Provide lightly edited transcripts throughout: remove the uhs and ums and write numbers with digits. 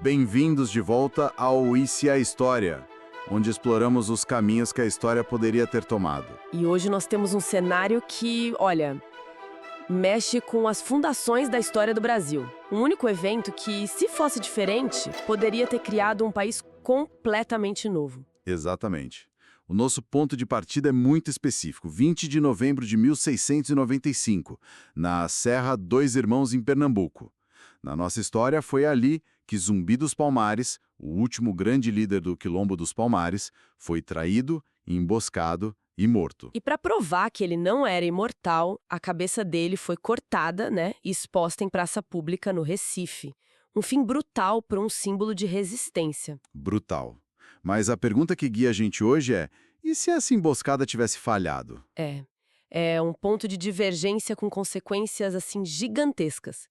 Bem-vindos de volta ao E se a História, onde exploramos os caminhos que a história poderia ter tomado. E hoje nós temos um cenário que, olha, mexe com as fundações da história do Brasil. Um único evento que, se fosse diferente, poderia ter criado um país completamente novo. Exatamente. O nosso ponto de partida é muito específico, 20 de novembro de 1695, na Serra Dois Irmãos, em Pernambuco. Na nossa história, foi ali que Zumbi dos Palmares, o último grande líder do Quilombo dos Palmares, foi traído, emboscado e morto. E para provar que ele não era imortal, a cabeça dele foi cortada, e exposta em praça pública no Recife. Um fim brutal para um símbolo de resistência. Brutal. Mas a pergunta que guia a gente hoje é: e se essa emboscada tivesse falhado? É um ponto de divergência com consequências, assim, gigantescas.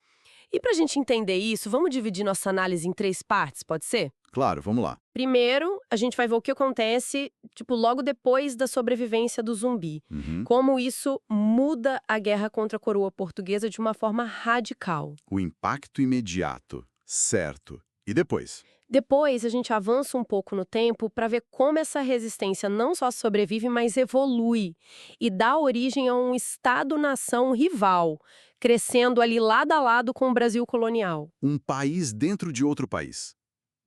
E para a gente entender isso, vamos dividir nossa análise em 3 partes, pode ser? Claro, vamos lá. Primeiro, a gente vai ver o que acontece, logo depois da sobrevivência do Zumbi. Como isso muda a guerra contra a coroa portuguesa de uma forma radical. O impacto imediato, certo. E depois? Depois, a gente avança um pouco no tempo para ver como essa resistência não só sobrevive, mas evolui e dá origem a um Estado-nação rival, crescendo ali lado a lado com o Brasil colonial. Um país dentro de outro país.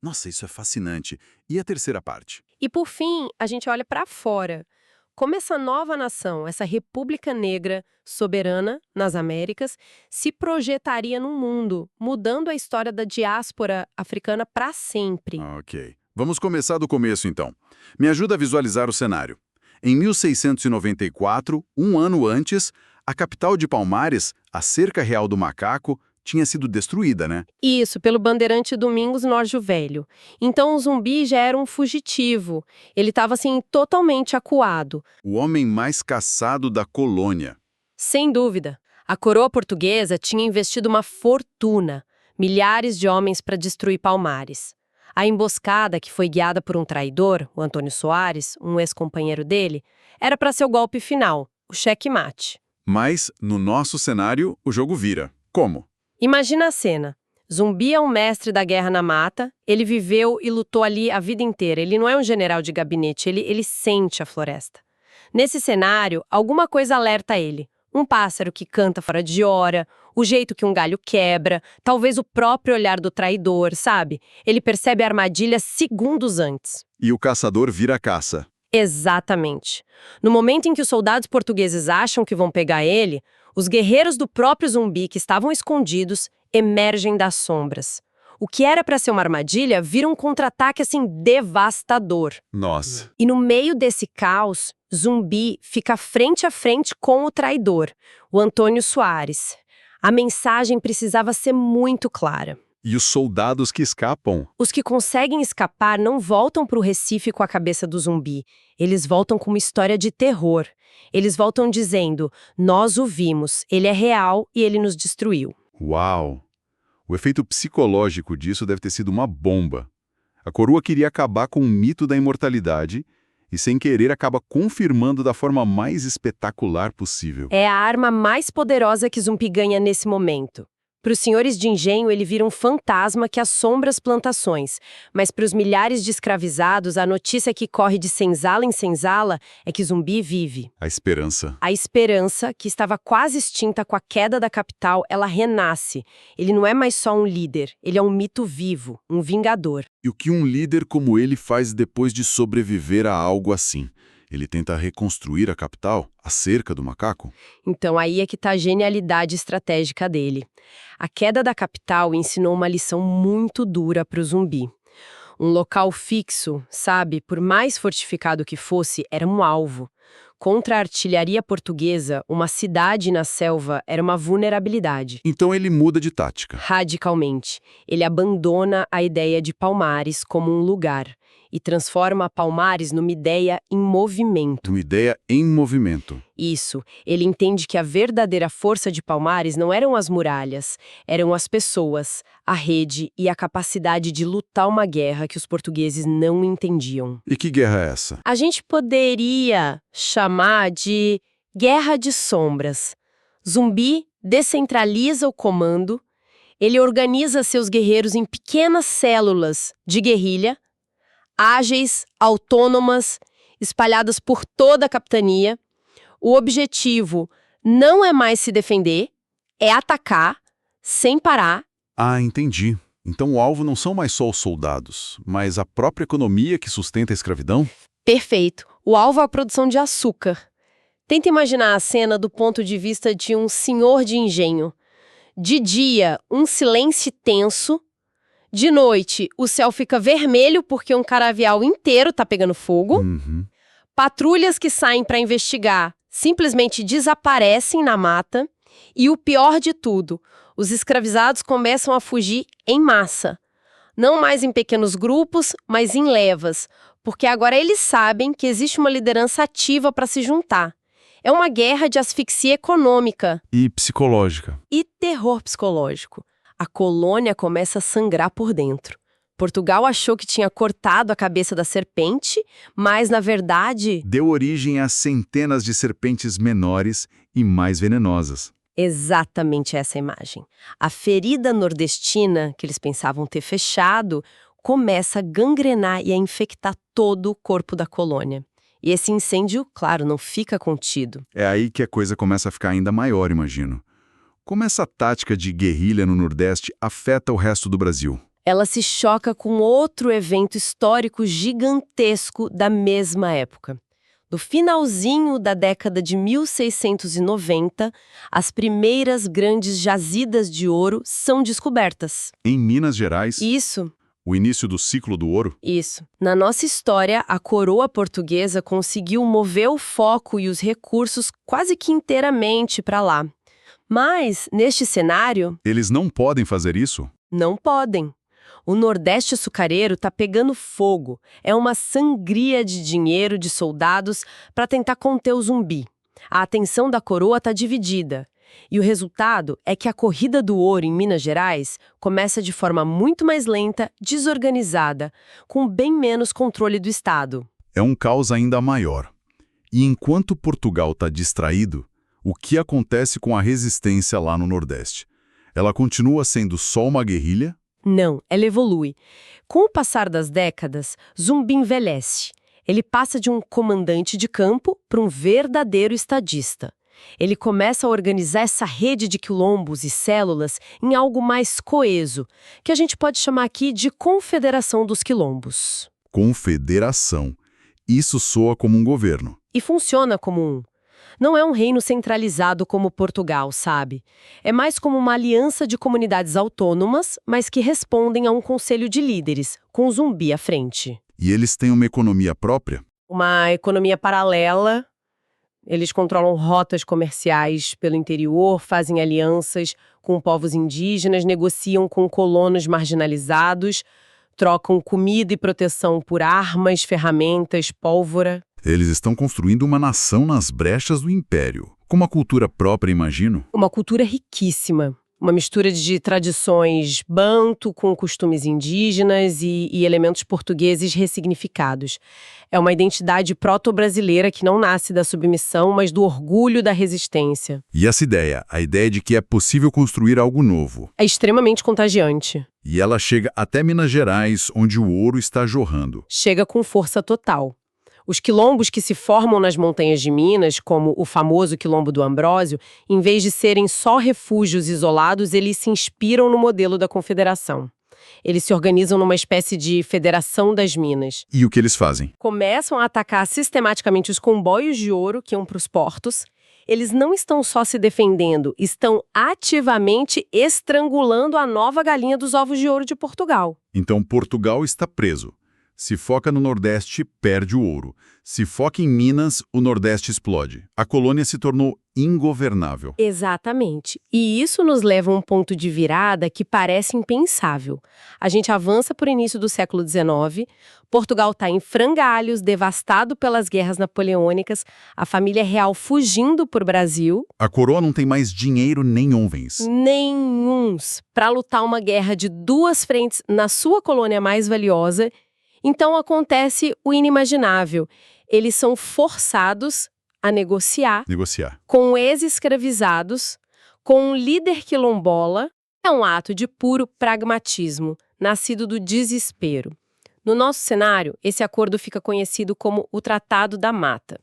Nossa, isso é fascinante. E a terceira parte? E por fim, a gente olha para fora. Como essa nova nação, essa República Negra, soberana nas Américas, se projetaria no mundo, mudando a história da diáspora africana para sempre. Ok. Vamos começar do começo, então. Me ajuda a visualizar o cenário. Em 1694, um ano antes, a capital de Palmares, a Cerca Real do Macaco, tinha sido destruída, né? Isso, pelo bandeirante Domingos Norjo Velho. Então o Zumbi já era um fugitivo. Ele estava, assim, totalmente acuado. O homem mais caçado da colônia. Sem dúvida. A coroa portuguesa tinha investido uma fortuna, milhares de homens para destruir Palmares. A emboscada, que foi guiada por um traidor, o Antônio Soares, um ex-companheiro dele, era para ser o golpe final, o checkmate. Mas, no nosso cenário, o jogo vira. Como? Imagina a cena. Zumbi é um mestre da guerra na mata, ele viveu e lutou ali a vida inteira. Ele não é um general de gabinete, ele sente a floresta. Nesse cenário, alguma coisa alerta ele. Um pássaro que canta fora de hora, o jeito que um galho quebra, talvez o próprio olhar do traidor, sabe? Ele percebe a armadilha segundos antes. E o caçador vira a caça. Exatamente. No momento em que os soldados portugueses acham que vão pegar ele, os guerreiros do próprio Zumbi, que estavam escondidos, emergem das sombras. O que era para ser uma armadilha vira um contra-ataque, assim, devastador. Nossa. E no meio desse caos, Zumbi fica frente a frente com o traidor, o Antônio Soares. A mensagem precisava ser muito clara. E os soldados que escapam? Os que conseguem escapar não voltam para o Recife com a cabeça do Zumbi. Eles voltam com uma história de terror. Eles voltam dizendo: nós o vimos, ele é real e ele nos destruiu. Uau! O efeito psicológico disso deve ter sido uma bomba. A coroa queria acabar com o mito da imortalidade e, sem querer, acaba confirmando da forma mais espetacular possível. É a arma mais poderosa que Zumbi ganha nesse momento. Para os senhores de engenho, ele vira um fantasma que assombra as plantações. Mas para os milhares de escravizados, a notícia que corre de senzala em senzala é que Zumbi vive. A esperança. A esperança, que estava quase extinta com a queda da capital, ela renasce. Ele não é mais só um líder, ele é um mito vivo, um vingador. E o que um líder como ele faz depois de sobreviver a algo assim? Ele tenta reconstruir a capital, a Cerca do Macaco? Então aí é que está a genialidade estratégica dele. A queda da capital ensinou uma lição muito dura para o Zumbi. Um local fixo, sabe, por mais fortificado que fosse, era um alvo. Contra a artilharia portuguesa, uma cidade na selva era uma vulnerabilidade. Então ele muda de tática. Radicalmente. Ele abandona a ideia de Palmares como um lugar e transforma Palmares numa ideia em movimento. Uma ideia em movimento. Isso. Ele entende que a verdadeira força de Palmares não eram as muralhas, eram as pessoas, a rede e a capacidade de lutar uma guerra que os portugueses não entendiam. E que guerra é essa? A gente poderia chamar de Guerra de Sombras. Zumbi descentraliza o comando, Ele organiza seus guerreiros em pequenas células de guerrilha, ágeis, autônomas, espalhadas por toda a capitania. O objetivo não é mais se defender, é atacar, sem parar. Ah, entendi. Então o alvo não são mais só os soldados, mas a própria economia que sustenta a escravidão? Perfeito. O alvo é a produção de açúcar. Tenta imaginar a cena do ponto de vista de um senhor de engenho. De dia, um silêncio tenso. De noite, o céu fica vermelho porque um canavial inteiro tá pegando fogo. Patrulhas que saem para investigar simplesmente desaparecem na mata. E o pior de tudo, os escravizados começam a fugir em massa. Não mais em pequenos grupos, mas em levas, porque agora eles sabem que existe uma liderança ativa para se juntar. É uma guerra de asfixia econômica. E psicológica. E terror psicológico. A colônia começa a sangrar por dentro. Portugal achou que tinha cortado a cabeça da serpente, mas, na verdade... Deu origem a centenas de serpentes menores e mais venenosas. Exatamente essa imagem. A ferida nordestina, que eles pensavam ter fechado, começa a gangrenar e a infectar todo o corpo da colônia. E esse incêndio, claro, não fica contido. É aí que a coisa começa a ficar ainda maior, imagino. Como essa tática de guerrilha no Nordeste afeta o resto do Brasil? Ela se choca com outro evento histórico gigantesco da mesma época. No finalzinho da década de 1690, as primeiras grandes jazidas de ouro são descobertas. Em Minas Gerais, Isso. o início do ciclo do ouro? Isso. Na nossa história, a coroa portuguesa conseguiu mover o foco e os recursos quase que inteiramente para lá. Mas, neste cenário... Eles não podem fazer isso? Não podem. O Nordeste açucareiro está pegando fogo. É uma sangria de dinheiro de soldados para tentar conter o zumbi. A atenção da coroa está dividida. E o resultado é que a corrida do ouro em Minas Gerais começa de forma muito mais lenta, desorganizada, com bem menos controle do Estado. É um caos ainda maior. E enquanto Portugal está distraído, o que acontece com a resistência lá no Nordeste? Ela continua sendo só uma guerrilha? Não, ela evolui. Com o passar das décadas, Zumbi envelhece. Ele passa de um comandante de campo para um verdadeiro estadista. Ele começa a organizar essa rede de quilombos e células em algo mais coeso, que a gente pode chamar aqui de Confederação dos Quilombos. Confederação. Isso soa como um governo. E funciona como um. Não é um reino centralizado como Portugal, sabe? É mais como uma aliança de comunidades autônomas, mas que respondem a um conselho de líderes, com o Zumbi à frente. E eles têm uma economia própria? Uma economia paralela. Eles controlam rotas comerciais pelo interior, fazem alianças com povos indígenas, negociam com colonos marginalizados, trocam comida e proteção por armas, ferramentas, pólvora. Eles estão construindo uma nação nas brechas do império. Com uma cultura própria, imagino? Uma cultura riquíssima. Uma mistura de tradições banto com costumes indígenas e elementos portugueses ressignificados. É uma identidade proto-brasileira que não nasce da submissão, mas do orgulho da resistência. E essa ideia, a ideia de que é possível construir algo novo. É extremamente contagiante. E ela chega até Minas Gerais, onde o ouro está jorrando. Chega com força total. Os quilombos que se formam nas montanhas de Minas, como o famoso quilombo do Ambrósio, em vez de serem só refúgios isolados, eles se inspiram no modelo da Confederação. Eles se organizam numa espécie de Federação das Minas. E o que eles fazem? Começam a atacar sistematicamente os comboios de ouro que iam para os portos. Eles não estão só se defendendo, estão ativamente estrangulando a nova galinha dos ovos de ouro de Portugal. Então Portugal está preso. Se foca no Nordeste, perde o ouro. Se foca em Minas, o Nordeste explode. A colônia se tornou ingovernável. Exatamente. E isso nos leva a um ponto de virada que parece impensável. A gente avança por início do século XIX, Portugal está em frangalhos, devastado pelas guerras napoleônicas, a família real fugindo por Brasil. A coroa não tem mais dinheiro nem homens. Nenhuns. Para lutar uma guerra de duas frentes na sua colônia mais valiosa. Então acontece o inimaginável. Eles são forçados a negociar. Negociar. Com ex-escravizados, com um líder quilombola É um ato de puro pragmatismo, nascido do desespero. No nosso cenário, esse acordo fica conhecido como o Tratado da Mata.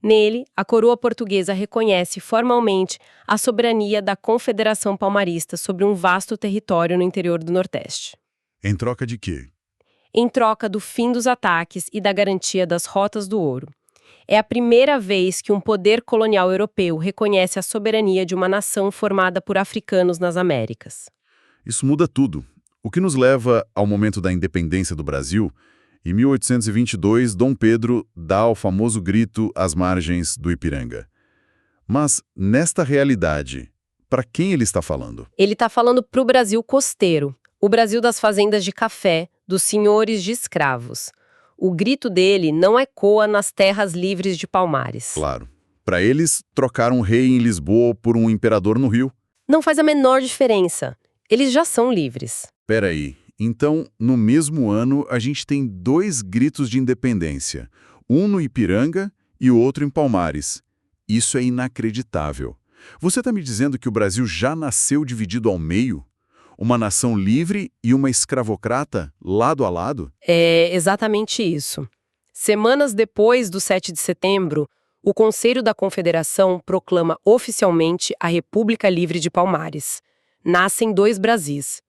Nele, a coroa portuguesa reconhece formalmente a soberania da Confederação Palmarista sobre um vasto território no interior do Nordeste. Em troca de quê? Em troca do fim dos ataques e da garantia das rotas do ouro. É a primeira vez que um poder colonial europeu reconhece a soberania de uma nação formada por africanos nas Américas. Isso muda tudo. O que nos leva ao momento da independência do Brasil. Em 1822, Dom Pedro dá o famoso grito às margens do Ipiranga. Mas, nesta realidade, para quem ele está falando? Ele está falando para o Brasil costeiro, o Brasil das fazendas de café, dos senhores de escravos. O grito dele não ecoa nas terras livres de Palmares. Claro. Para eles, trocar um rei em Lisboa por um imperador no Rio. Não faz a menor diferença. Eles já são livres. Peraí, então, no mesmo ano, a gente tem dois gritos de independência. Um no Ipiranga e o outro em Palmares. Isso é inacreditável. Você está me dizendo que o Brasil já nasceu dividido ao meio? Uma nação livre e uma escravocrata lado a lado? É exatamente isso. Semanas depois do 7 de setembro, o Conselho da Confederação proclama oficialmente a República Livre de Palmares. Nascem dois Brasis.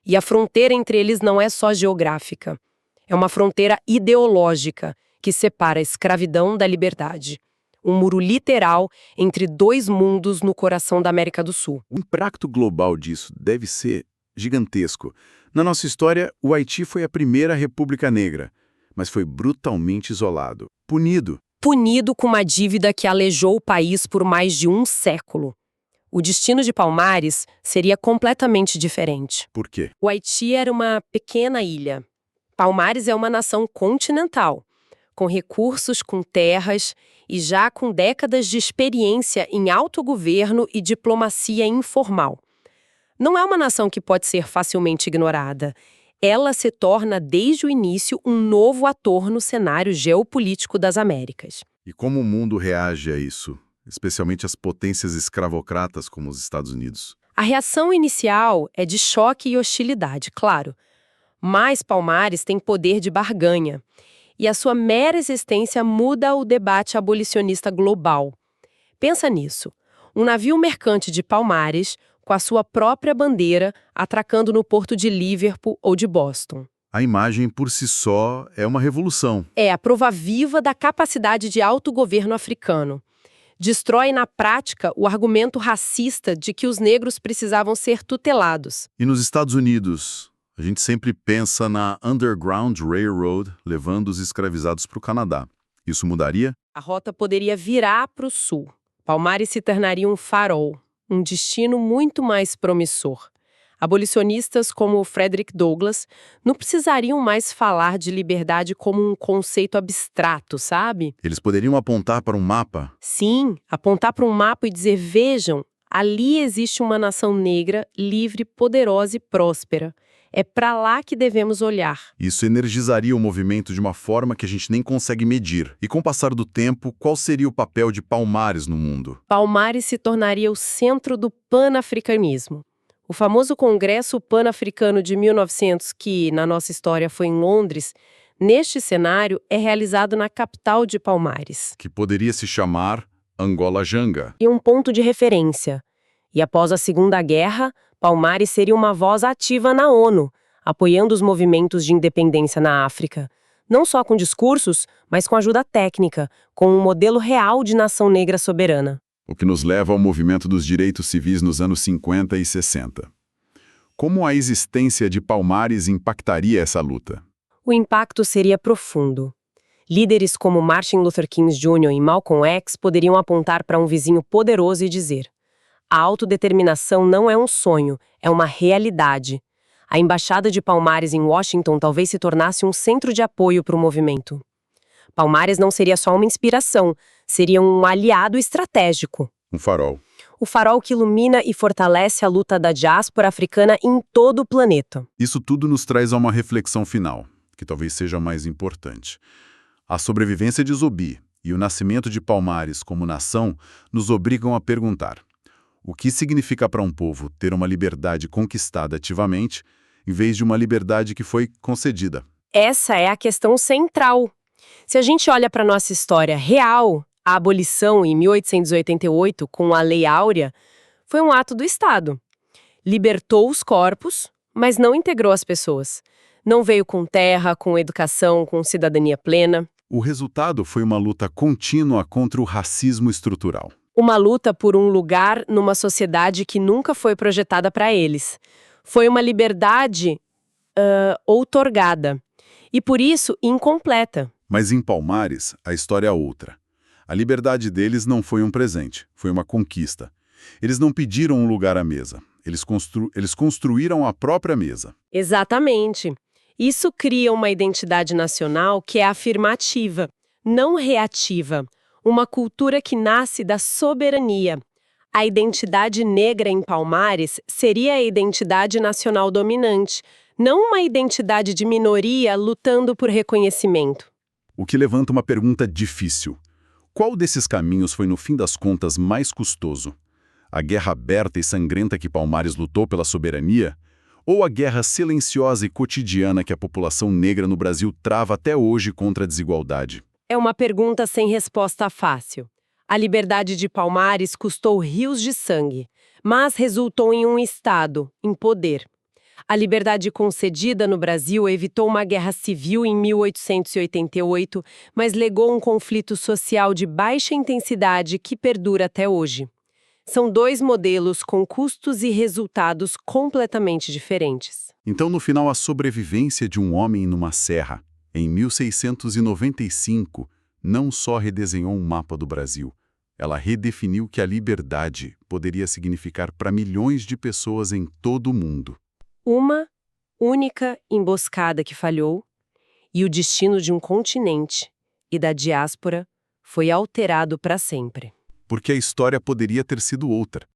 E a fronteira entre eles não é só geográfica. É uma fronteira ideológica que separa a escravidão da liberdade. Um muro literal entre dois mundos no coração da América do Sul. O impacto global disso deve ser gigantesco. Na nossa história, o Haiti foi a primeira república negra, mas foi brutalmente isolado, punido. Punido com uma dívida que alejou o país por mais de um século. O destino de Palmares seria completamente diferente. Por quê? O Haiti era uma pequena ilha. Palmares é uma nação continental, com recursos, com terras e já com décadas de experiência em autogoverno e diplomacia informal. Não é uma nação que pode ser facilmente ignorada. Ela se torna, desde o início, um novo ator no cenário geopolítico das Américas. E como o mundo reage a isso? Especialmente as potências escravocratas como os Estados Unidos. A reação inicial é de choque e hostilidade, claro. Mas Palmares tem poder de barganha. E a sua mera existência muda o debate abolicionista global. Pensa nisso. Um navio mercante de Palmares, com a sua própria bandeira, atracando no porto de Liverpool ou de Boston. A imagem por si só é uma revolução. É a prova viva da capacidade de autogoverno africano. Destrói na prática o argumento racista de que os negros precisavam ser tutelados. E nos Estados Unidos, a gente sempre pensa na Underground Railroad levando os escravizados para o Canadá. Isso mudaria? A rota poderia virar para o sul. Palmares se tornaria um farol, um destino muito mais promissor. Abolicionistas como Frederick Douglass não precisariam mais falar de liberdade como um conceito abstrato, sabe? Eles poderiam apontar para um mapa? Sim, apontar para um mapa e dizer, vejam, ali existe uma nação negra, livre, poderosa e próspera. É para lá que devemos olhar. Isso energizaria o movimento de uma forma que a gente nem consegue medir. E com o passar do tempo, qual seria o papel de Palmares no mundo? Palmares se tornaria o centro do panafricanismo. O famoso Congresso Pan-Africano de 1900, que na nossa história foi em Londres, neste cenário é realizado na capital de Palmares. Que poderia se chamar Angola Janga. E um ponto de referência. E após a Segunda Guerra, Palmares seria uma voz ativa na ONU, apoiando os movimentos de independência na África. Não só com discursos, mas com ajuda técnica, com um modelo real de nação negra soberana. O que nos leva ao movimento dos direitos civis nos anos 50 e 60. Como a existência de Palmares impactaria essa luta? O impacto seria profundo. Líderes como Martin Luther King Jr. e Malcolm X poderiam apontar para um vizinho poderoso e dizer: a autodeterminação não é um sonho, é uma realidade. A Embaixada de Palmares em Washington talvez se tornasse um centro de apoio para o movimento. Palmares não seria só uma inspiração, seria um aliado estratégico. Um farol. O farol que ilumina e fortalece a luta da diáspora africana em todo o planeta. Isso tudo nos traz a uma reflexão final, que talvez seja a mais importante. A sobrevivência de Zumbi e o nascimento de Palmares como nação nos obrigam a perguntar: O que significa para um povo ter uma liberdade conquistada ativamente, em vez de uma liberdade que foi concedida? Essa é a questão central. Se a gente olha para a nossa história real, a abolição em 1888, com a Lei Áurea, foi um ato do Estado. Libertou os corpos, mas não integrou as pessoas. Não veio com terra, com educação, com cidadania plena. O resultado foi uma luta contínua contra o racismo estrutural. Uma luta por um lugar numa sociedade que nunca foi projetada para eles. Foi uma liberdade outorgada. E por isso, incompleta. Mas em Palmares, a história é outra. A liberdade deles não foi um presente, foi uma conquista. Eles não pediram um lugar à mesa. Eles construíram a própria mesa. Exatamente. Isso cria uma identidade nacional que é afirmativa, não reativa. Uma cultura que nasce da soberania. A identidade negra em Palmares seria a identidade nacional dominante, não uma identidade de minoria lutando por reconhecimento. O que levanta uma pergunta difícil. Qual desses caminhos foi, no fim das contas, mais custoso? A guerra aberta e sangrenta que Palmares lutou pela soberania? Ou a guerra silenciosa e cotidiana que a população negra no Brasil trava até hoje contra a desigualdade? É uma pergunta sem resposta fácil. A liberdade de Palmares custou rios de sangue, mas resultou em um Estado, em poder. A liberdade concedida no Brasil evitou uma guerra civil em 1888, mas legou um conflito social de baixa intensidade que perdura até hoje. São dois modelos com custos e resultados completamente diferentes. Então, no final, a sobrevivência de um homem numa serra, em 1695, não só redesenhou um mapa do Brasil, ela redefiniu que a liberdade poderia significar para milhões de pessoas em todo o mundo. Uma única emboscada que falhou, e o destino de um continente e da diáspora foi alterado para sempre. Porque a história poderia ter sido outra.